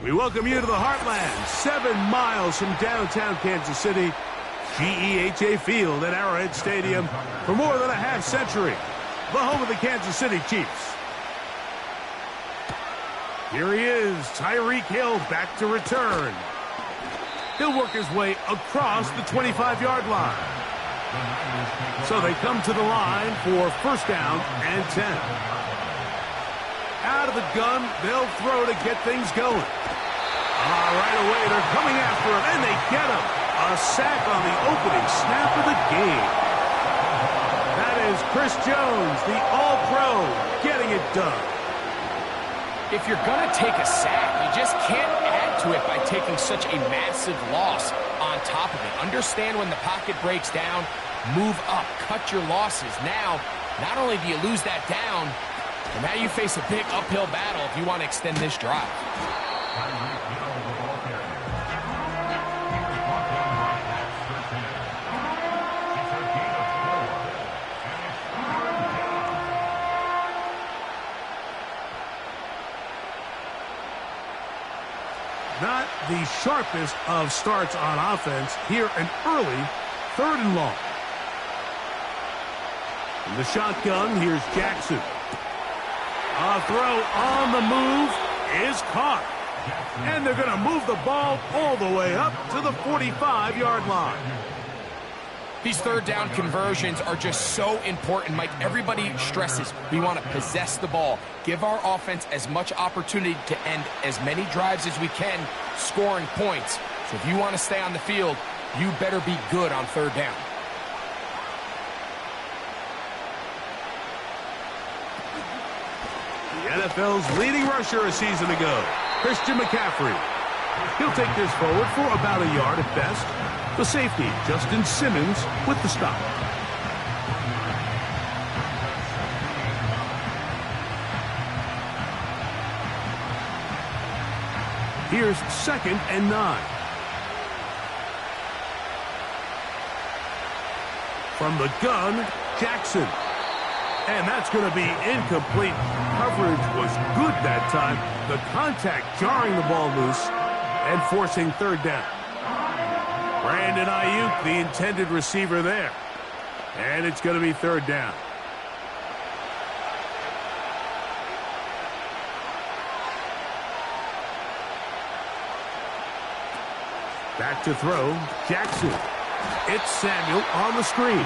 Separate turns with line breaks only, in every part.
We welcome you to the Heartland, 7 miles from downtown Kansas City, GEHA Field at Arrowhead Stadium for more than a half-century, the home of the Kansas City Chiefs. Here he is, Tyreek Hill back to return. He'll work his way across the 25-yard line. So they come to the line for first down and 10. Out of the gun, they'll throw to get things going. Right away, they're coming after him, and they get him. A sack on the opening snap of the game. That is Chris Jones, the All-Pro, getting it done.
If you're going to take a sack, you just can't add to it by taking such a massive loss on top of it. Understand when the pocket breaks down, move up, cut your losses. Now, not only do you lose that down, but now you face a big uphill battle if you want to extend this drive.
Not the sharpest of starts on offense. Here, an early 3rd and long. In the shotgun, here's Jackson. A throw on the move is caught. And they're going to move the ball all the way up to the 45-yard line.
These 3rd down conversions are just so important, Mike. Everybody stresses we want to possess the ball, give our offense as much opportunity to end as many drives as we can, scoring points. So if you want to stay on the field, you better be good on 3rd down.
The NFL's leading rusher a season ago, Christian McCaffrey. He'll take this forward for about a yard at best. The safety, Justin Simmons, with the stop. Here's 2nd and 9. From the gun, Jackson. And that's going to be incomplete. Coverage was good that time. The contact jarring the ball loose and forcing 3rd down. Brandon Ayuk, the intended receiver there. And it's going to be 3rd down. Back to throw, Jackson. It's Samuel on the screen.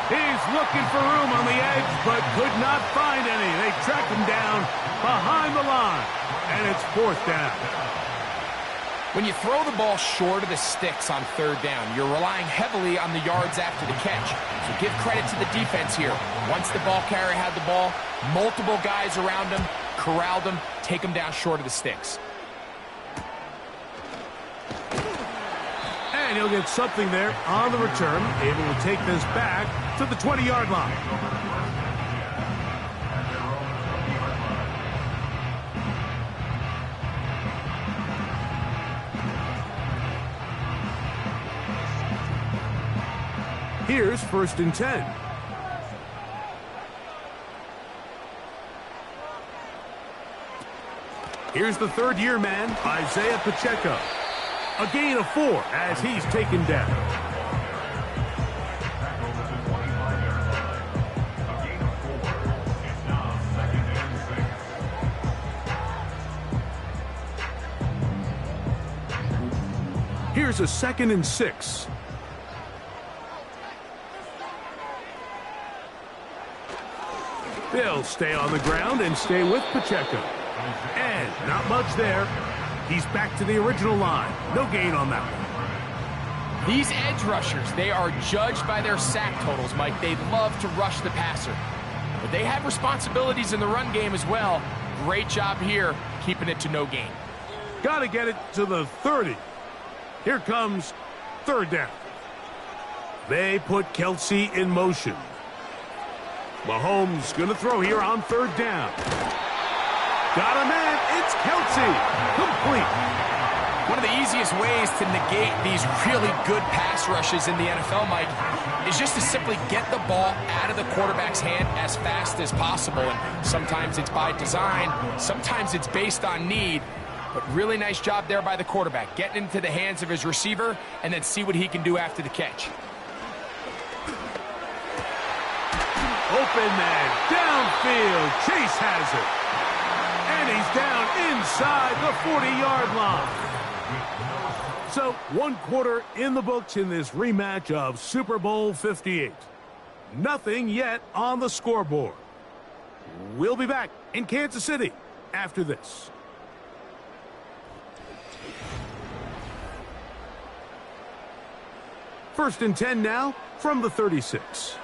He's looking for room on the edge, but could not find any. They track him down behind the line, and it's 4th down.
When you throw the ball short of the sticks on 3rd down, you're relying heavily on the yards after the catch. So give credit to the defense here. Once the ball carrier had the ball, multiple guys around him, corralled him, take him down short of the sticks.
And he'll get something there on the return, able to take this back to the 20-yard line. Here's 1st and 10. Here's the 3rd-year man, Isaiah Pacheco. A gain of 4 as he's taken down. Here's a 2nd and 6. They'll stay on the ground and stay with Pacheco. And not much there. He's back to the original line. No gain on that one.
These edge rushers, they are judged by their sack totals, Mike. They love to rush the passer. But they have responsibilities in the run game as well. Great job here, keeping it to no gain.
Got to get it to the 30. Here comes 3rd down. They put Kelsey in motion. Mahomes going to throw here on 3rd down. Got a man. It's Kelsey. Complete.
One of the easiest ways to negate these really good pass rushes in the NFL, Mike, is just to simply get the ball out of the quarterback's hand as fast as possible. And sometimes it's by design. Sometimes it's based on need. But really nice job there by the quarterback, getting into the hands of his receiver and then see what he can do after the catch.
Open man, downfield, Chase has it. And he's down inside the 40-yard line. So, 1 quarter in the books in this rematch of Super Bowl 58. Nothing yet on the scoreboard. We'll be back in Kansas City after this. First and 10 now from the 36.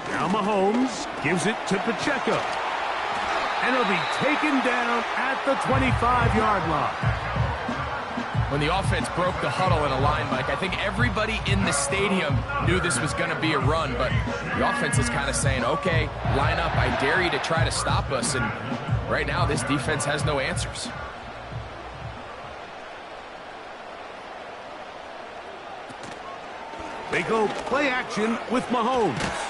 Now Mahomes gives it to Pacheco. And he'll be taken down at the 25-yard line.
When the offense broke the huddle in a line, Mike, I think everybody in the stadium knew this was going to be a run, but the offense is kind of saying, okay, line up, I dare you to try to stop us, and right now this defense has no answers.
They go play action with Mahomes.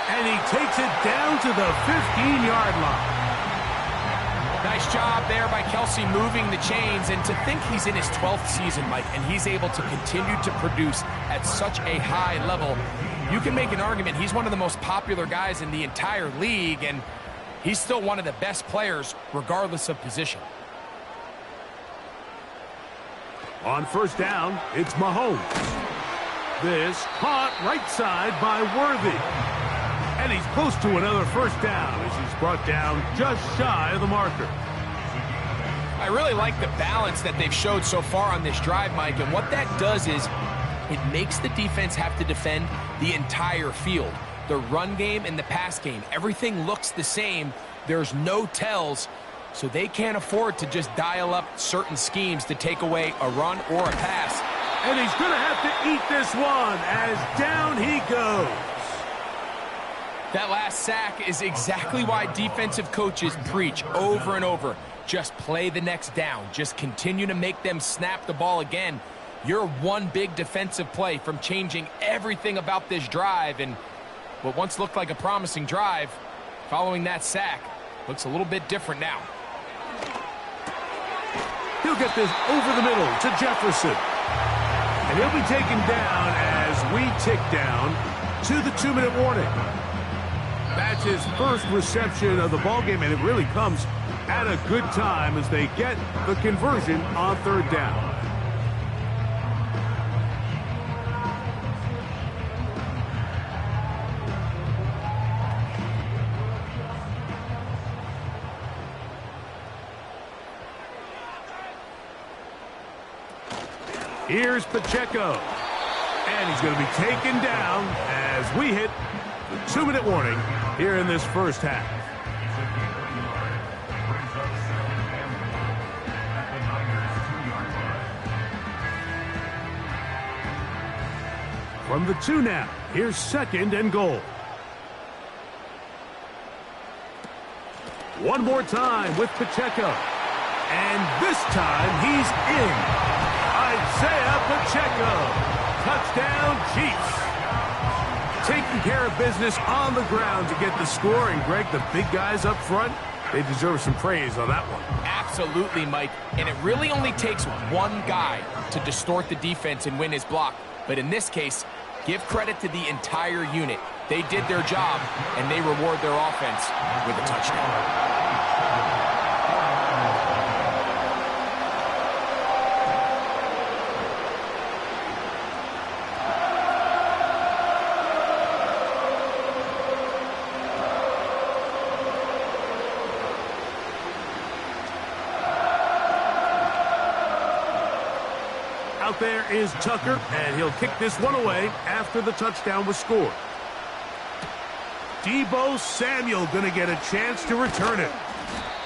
And he takes it down to the 15-yard line.
Nice job there by Kelsey moving the chains, and to think he's in his 12th season, Mike, and he's able to continue to produce at such a high level. You can make an argument he's one of the most popular guys in the entire league, and he's still one of the best players regardless of position.
On first down, it's Mahomes. This caught right side by Worthy. And he's close to another first down as he's brought down just shy of the marker.
I really like the balance that they've showed so far on this drive, Mike, and what that does is it makes the defense have to defend the entire field. The run game and the pass game, everything looks the same. There's no tells, so they can't afford to just dial up certain schemes to take away a run or a pass.
And he's going to have to eat this one as down he goes.
That last sack is exactly why defensive coaches preach over and over. Just play the next down. Just continue to make them snap the ball again. You're one big defensive play from changing everything about this drive. And what once looked like a promising drive, following that sack, looks a little bit different now.
He'll get this over the middle to Jefferson. And he'll be taken down as we tick down to the 2-minute warning. That's his first reception of the ballgame, and it really comes at a good time as they get the conversion on third down. Here's Pacheco. And he's going to be taken down as we hit the 2-minute warning here in this first half. From the 2 now, here's 2nd and goal. One more time with Pacheco. And this time he's in. Isaiah Pacheco. Touchdown, Chiefs. Taking care of business on the ground to get the score. And, Greg, the big guys up front, they deserve some praise on that one.
Absolutely, Mike. And it really only takes one guy to distort the defense and win his block. But in this case, give credit to the entire unit. They did their job, and they reward their offense with a touchdown.
Out there is Tucker, and he'll kick this one away after the touchdown was scored. Deebo Samuel going to get a chance to return it.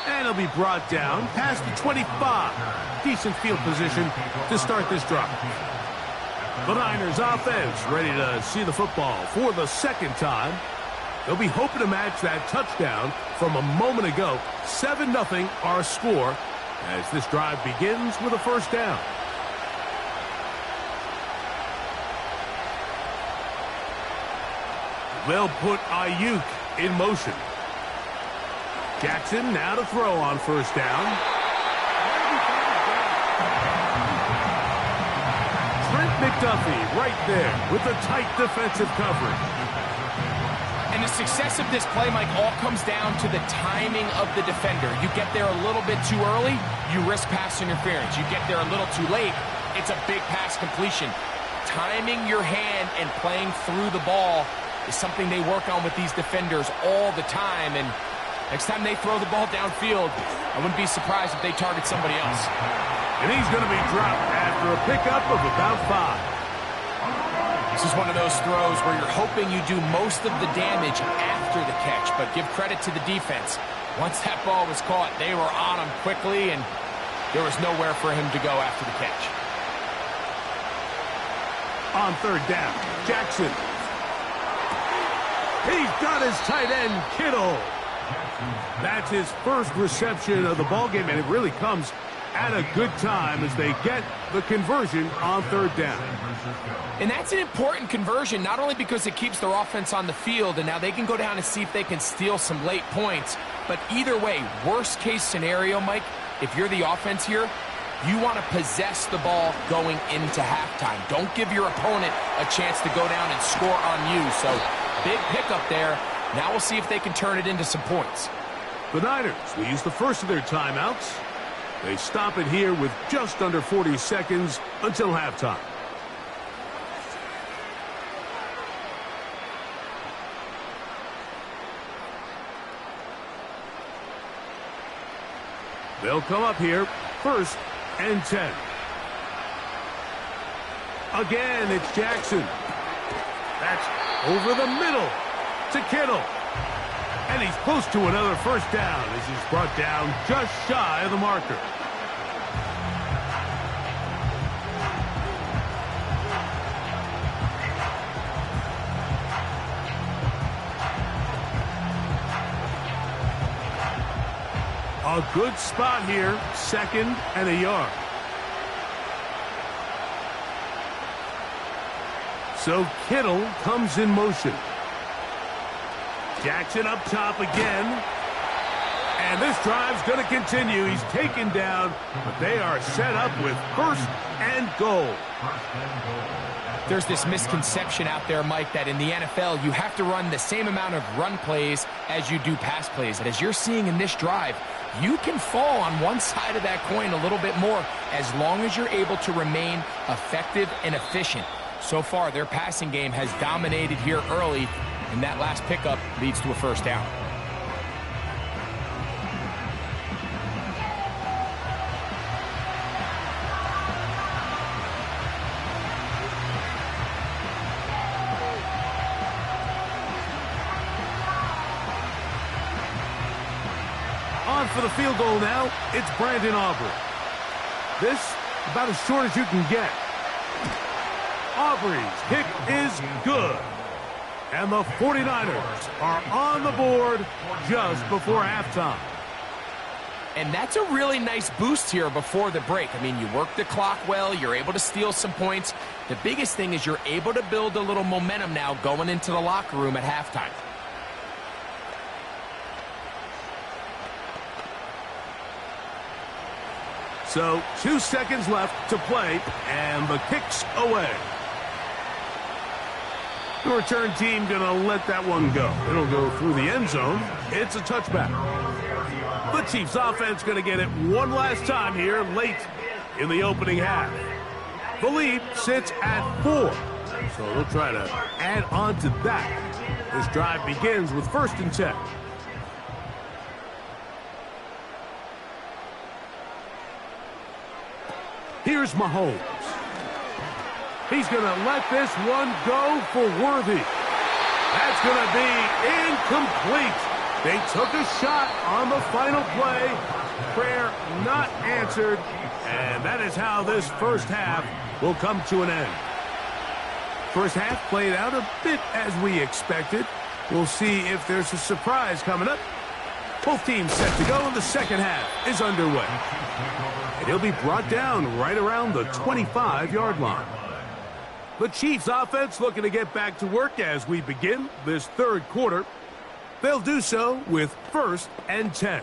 And he'll be brought down past the 25. Decent field position to start this drive. The Niners offense ready to see the football for the second time. They'll be hoping to match that touchdown from a moment ago. 7-0 our score as this drive begins with a first down. They'll put Ayuk in motion. Jackson now to throw on first down. Trent McDuffie right there with the tight defensive coverage.
And the success of this play, Mike, all comes down to the timing of the defender. You get there a little bit too early, you risk pass interference. You get there a little too late, it's a big pass completion. Timing your hand and playing through the ball is something they work on with these defenders all the time. And next time they throw the ball downfield, I wouldn't be surprised if they target somebody else.
And he's going to be dropped after a pickup of about 5.
This is one of those throws where you're hoping you do most of the damage after the catch, but give credit to the defense. Once that ball was caught, they were on him quickly, and there was nowhere for him to go after the catch.
On third down, Jackson. He's got his tight end, Kittle. That's his first reception of the ballgame, and it really comes at a good time as they get the conversion on third down.
And that's an important conversion, not only because it keeps their offense on the field, and now they can go down and see if they can steal some late points, but either way, worst case scenario, Mike, if you're the offense here, you want to possess the ball going into halftime. Don't give your opponent a chance to go down and score on you. So, big pickup there. Now we'll see if they can turn it into some points.
The Niners will use the first of their timeouts. They stop it here with just under 40 seconds until halftime. They'll come up here, 1st and 10. Again, it's Jackson. That's over the middle to Kittle. And he's close to another first down as he's brought down just shy of the marker. A good spot here, 2nd and a yard. So Kittle comes in motion. Jackson up top again. And this drive's going to continue. He's taken down, but they are set up with 1st and goal.
There's this misconception out there, Mike, that in the NFL, you have to run the same amount of run plays as you do pass plays. And as you're seeing in this drive, you can fall on one side of that coin a little bit more as long as you're able to remain effective and efficient. So far, their passing game has dominated here early, and that last pickup leads to a first down.
On for the field goal now, it's Brandon Aubrey. This, about as short as you can get. Aubrey's kick is good. And the 49ers are on the board just before halftime.
And that's a really nice boost here before the break. I mean, you work the clock well, you're able to steal some points. The biggest thing is you're able to build a little momentum now going into the locker room at halftime.
So 2 seconds left to play, and the kick's away. The return team going to let that one go. It'll go through the end zone. It's a touchback. The Chiefs offense going to get it one last time here late in the opening half. The lead sits at 4. So they'll try to add on to that. This drive begins with 1st and 10. Here's Mahomes. He's going to let this one go for Worthy. That's going to be incomplete. They took a shot on the final play. Prayer not answered. And that is how this first half will come to an end. First half played out a bit as we expected. We'll see if there's a surprise coming up. Both teams set to go, and the second half is underway. And he'll be brought down right around the 25-yard line. The Chiefs offense looking to get back to work as we begin this third quarter. They'll do so with 1st and 10.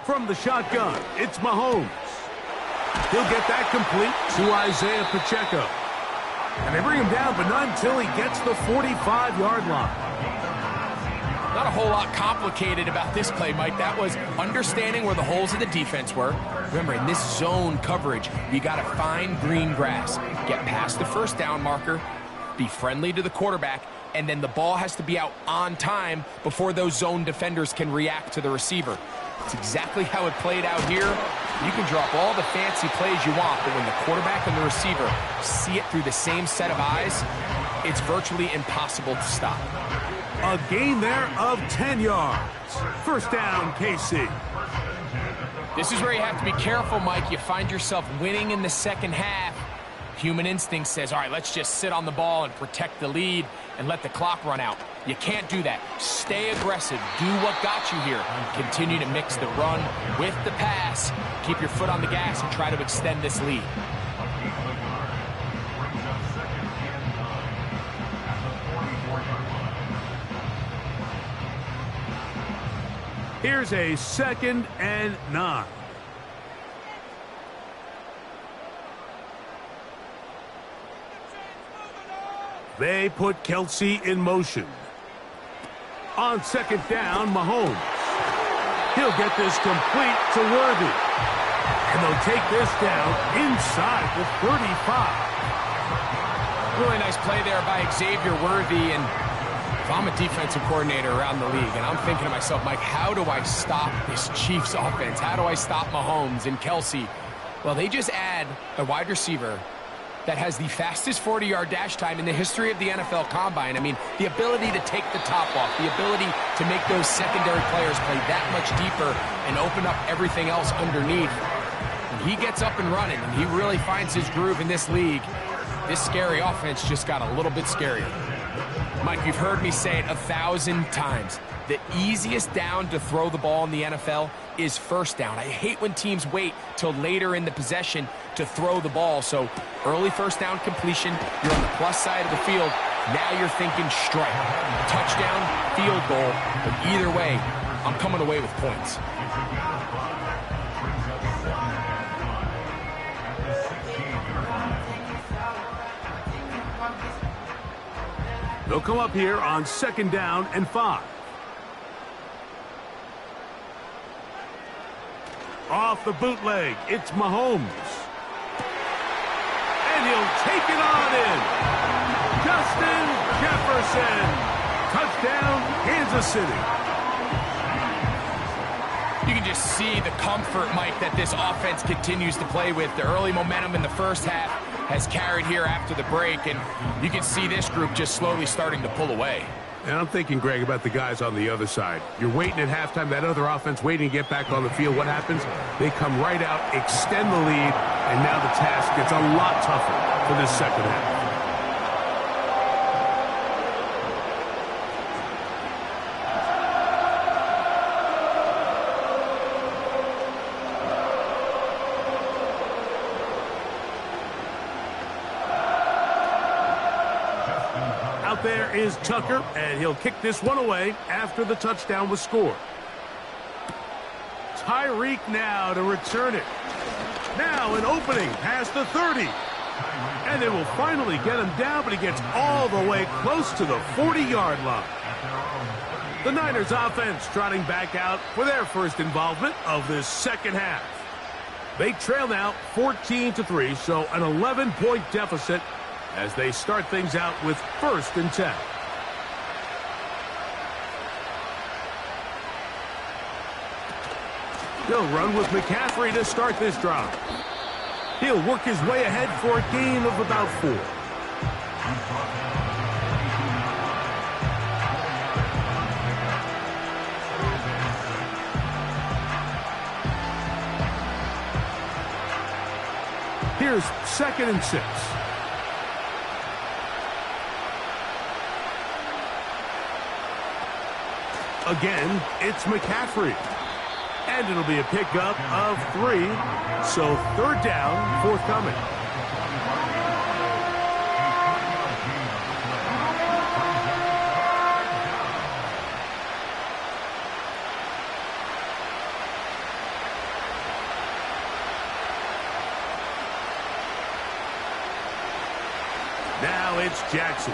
From the shotgun, it's Mahomes. He'll get that complete to Isaiah Pacheco. And they bring him down, but not until he gets the 45-yard line.
Not a whole lot complicated about this play, Mike. That was understanding where the holes of the defense were. Remember, in this zone coverage, you got to find green grass. Get past the 1st down marker, be friendly to the quarterback, and then the ball has to be out on time before those zone defenders can react to the receiver. It's exactly how it played out here. You can drop all the fancy plays you want, but when the quarterback and the receiver see it through the same set of eyes, it's virtually impossible to stop.
A gain there of 10 yards. 1st down, KC.
This is where you have to be careful, Mike. You find yourself winning in the 2nd half. Human instinct says, all right, let's just sit on the ball and protect the lead and let the clock run out. You can't do that. Stay aggressive. Do what got you here. Continue to mix the run with the pass. Keep your foot on the gas and try to extend this lead.
Here's a 2nd and 9. They put Kelsey in motion. On 2nd down, Mahomes. He'll get this complete to Worthy. And they'll take this down inside the 35.
Really nice play there by Xavier Worthy. And if I'm a defensive coordinator around the league, and I'm thinking to myself, Mike, how do I stop this Chiefs offense? How do I stop Mahomes and Kelsey? Well, they just add a wide receiver that has the fastest 40-yard dash time in the history of the NFL Combine. I mean, the ability to take the top off, the ability to make those secondary players play that much deeper and open up everything else underneath. When he gets up and running, and he really finds his groove in this league, this scary offense just got a little bit scarier. Mike, you've heard me say it 1,000 times. The easiest down to throw the ball in the NFL is 1st down. I hate when teams wait till later in the possession to throw the ball. So early 1st down completion, you're on the plus side of the field. Now you're thinking strike, touchdown, field goal. But either way, I'm coming away with points.
They'll come up here on 2nd down and 5. Off the bootleg, it's Mahomes. And he'll take it on in. Justin Jefferson. Touchdown, Kansas City.
You can just see the comfort, Mike, that this offense continues to play with. The early momentum in the 1st half has carried here after the break, and you can see this group just slowly starting to pull away.
And I'm thinking, Greg, about the guys on the other side. You're waiting at halftime, that other offense waiting to get back on the field. What happens? They come right out, extend the lead, and now the task gets a lot tougher for this 2nd half. Out there is Tucker, and he'll kick this one away after the touchdown was scored. Tyreek now to return it. Now an opening past the 30. And they will finally get him down, but he gets all the way close to the 40-yard line. The Niners offense trotting back out for their first involvement of this 2nd half. They trail now 14-3, so an 11-point deficit as they start things out with 1st and 10. They'll run with McCaffrey to start this drive. He'll work his way ahead for a gain of about 4. Here's 2nd and 6. Again, it's McCaffrey. And it'll be a pickup of 3. So third down, forthcoming. Now it's Jackson.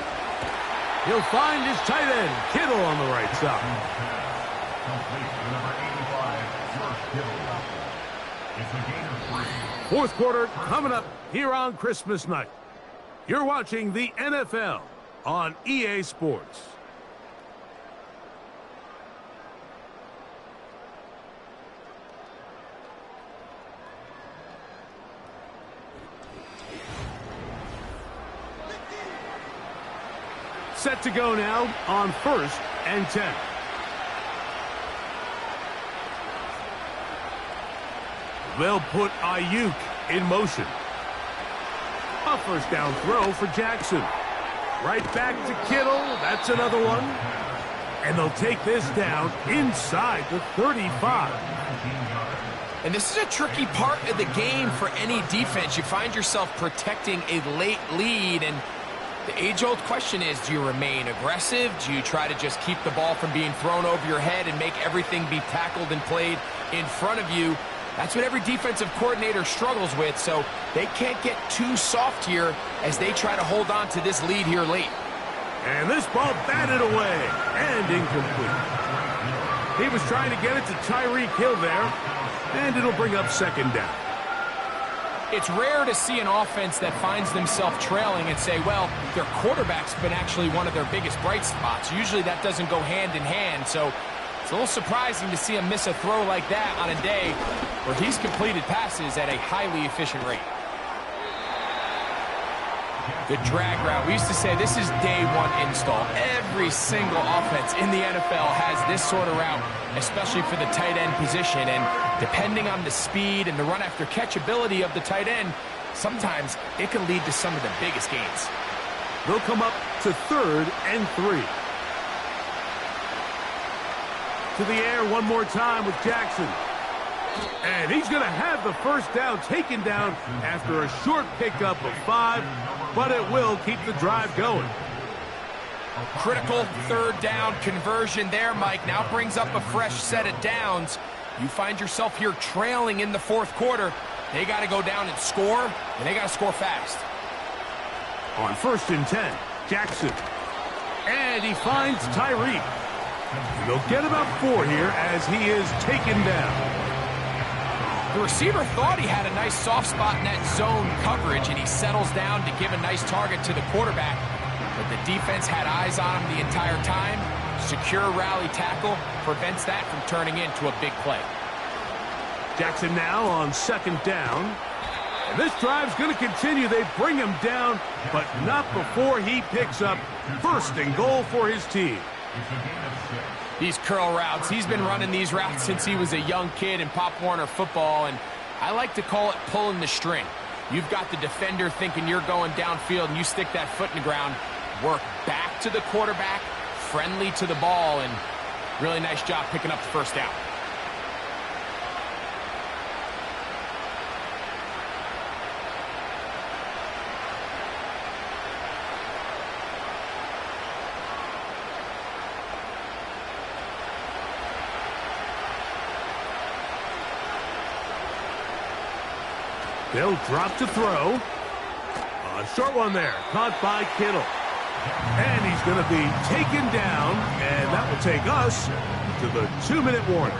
He'll find his tight end, Kittle, on the right side. Fourth quarter coming up here on Christmas night. You're watching the NFL on EA Sports. Set to go now on 1st and 10. They'll put Ayuk in motion. A first down throw for Jackson. Right back to Kittle. That's another one. And they'll take this down inside the 35.
And this is a tricky part of the game for any defense. You find yourself protecting a late lead, and the age-old question is, do you remain aggressive? Do you try to just keep the ball from being thrown over your head and make everything be tackled and played in front of you? That's what every defensive coordinator struggles with, so they can't get too soft here as they try to hold on to this lead here late.
And this ball batted away and incomplete. He was trying to get it to Tyreek Hill there, and it'll bring up second down.
It's rare to see an offense that finds themselves trailing and say, well, their quarterback's been actually one of their biggest bright spots. Usually that doesn't go hand in hand, so it's a little surprising to see him miss a throw like that on a day where he's completed passes at a highly efficient rate. The drag route. We used to say this is day one install. Every single offense in the NFL has this sort of route, especially for the tight end position. And depending on the speed and the run after catch ability of the tight end, sometimes it can lead to some of the biggest gains.
They'll come up to 3rd and 3. To the air one more time with Jackson. And he's going to have the first down taken down after a short pickup of 5, but it will keep the drive going.
Critical third down conversion there, Mike. Now brings up a fresh set of downs. You find yourself here trailing in the fourth quarter. They got to go down and score, and they got to score fast.
On 1st and 10, Jackson. And he finds Tyreek. They'll get about 4 here as he is taken down.
The receiver thought he had a nice soft spot in that zone coverage, and he settles down to give a nice target to the quarterback. But the defense had eyes on him the entire time. Secure rally tackle prevents that from turning into a big play.
Jackson now on 2nd down. And this drive's going to continue. They bring him down, but not before he picks up 1st and goal for his team.
These curl routes, he's been running these routes since he was a young kid in Pop Warner football, and I like to call it pulling the string. You've got the defender thinking you're going downfield, and you stick that foot in the ground, work back to the quarterback, friendly to the ball, and really nice job picking up the first down.
They'll drop to throw. A short one there, caught by Kittle. And he's going to be taken down, and that will take us to the 2-minute warning.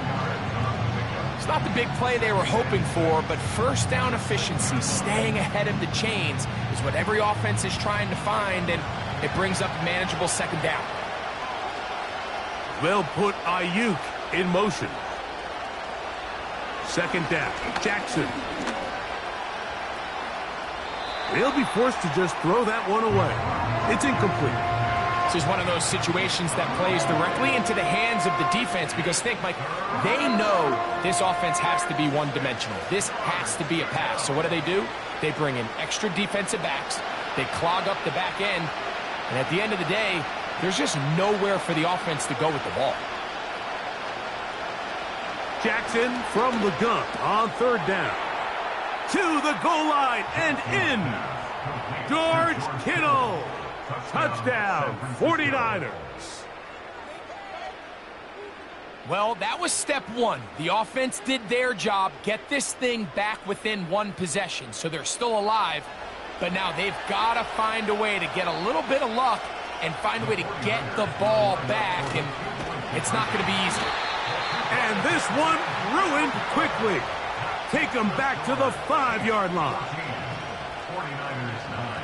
It's not the big play they were hoping for, but first down efficiency, staying ahead of the chains, is what every offense is trying to find, and it brings up a manageable second down.
They'll put Ayuk in motion. Second down, Jackson. They'll be forced to just throw that one away. It's incomplete.
This is one of those situations that plays directly into the hands of the defense because, think, Mike, they know this offense has to be one-dimensional. This has to be a pass. So what do? They bring in extra defensive backs. They clog up the back end. And at the end of the day, there's just nowhere for the offense to go with the ball.
Jackson from the gun on third down. To the goal line and in. George Kittle. Touchdown, 49ers.
Well, that was step one. The offense did their job, get this thing back within one possession, so they're still alive. But now they've got to find a way to get a little bit of luck and find a way to get the ball back, and it's not going to be easy.
And this one ruined quickly. Take them back to the 5-yard line.
49ers 9.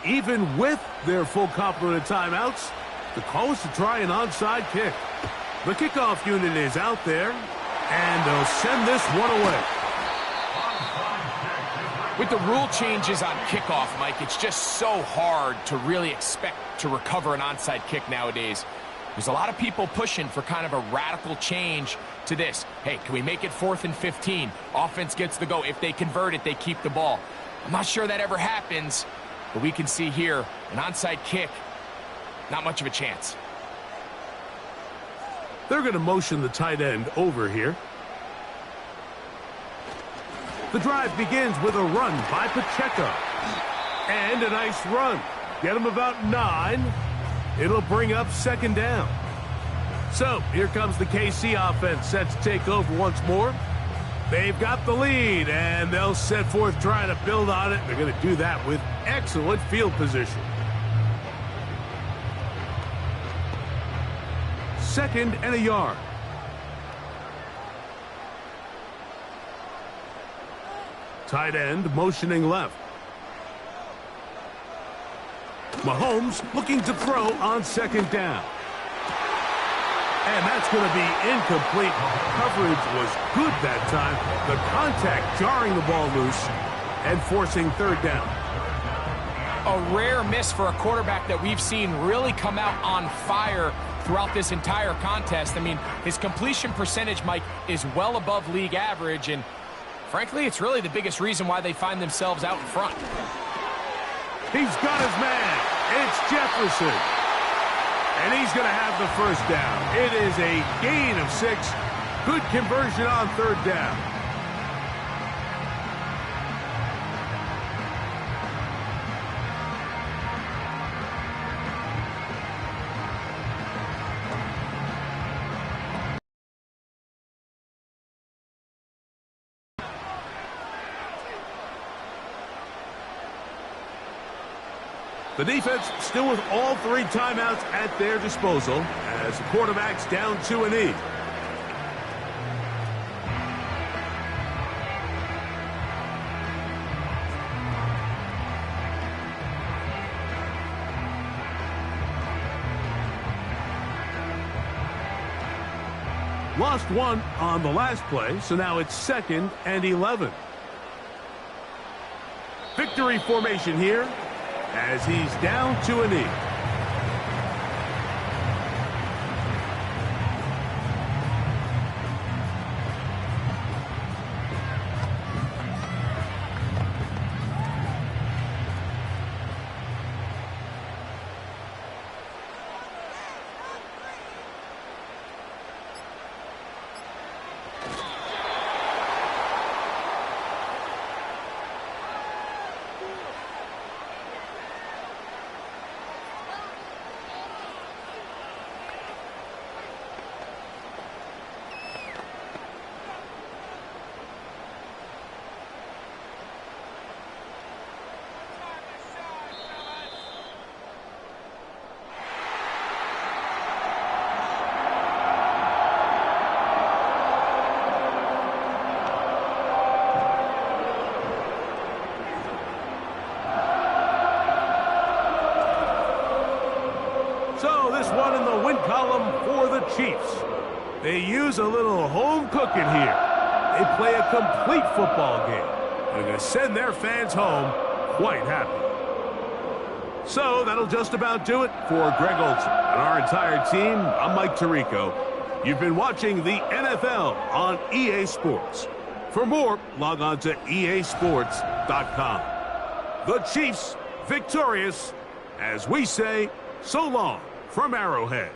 Even with their full complement of timeouts, the call is to try an onside kick. The kickoff unit is out there, and they'll send this one away.
With the rule changes on kickoff, Mike, it's just so hard to really expect to recover an onside kick nowadays. There's a lot of people pushing for kind of a radical change to this. Hey, can we make it 4th and 15? Offense gets the go. If they convert it, they keep the ball. I'm not sure that ever happens. But we can see here, an onside kick, not much of a chance.
They're going to motion the tight end over here. The drive begins with a run by Pacheco. And a nice run. Get him about 9. It'll bring up 2nd down. So, here comes the KC offense set to take over once more. They've got the lead, and they'll set forth trying to build on it. They're going to do that with excellent field position. 2nd and a yard. Tight end motioning left. Mahomes looking to throw on 2nd down. And that's going to be incomplete. Coverage was good that time. The contact jarring the ball loose and forcing 3rd down.
A rare miss for a quarterback that we've seen really come out on fire throughout this entire contest. I mean, his completion percentage, Mike, is well above league average, and frankly, it's really the biggest reason why they find themselves out in front.
He's got his man. It's Jefferson. And he's going to have the 1st down. It is a gain of 6. Good conversion on 3rd down. The defense still with all 3 timeouts at their disposal as the quarterback's down to a knee. Lost 1 on the last play, so now it's 2nd and 11. Victory formation here as he's down to a knee. So this one in the win column for the Chiefs. They use a little home cooking here. They play a complete football game. They're going to send their fans home quite happy. So that'll just about do it for Greg Olson and our entire team. I'm Mike Tirico. You've been watching the NFL on EA Sports. For more, log on to easports.com. The Chiefs victorious, as we say, so long from Arrowhead.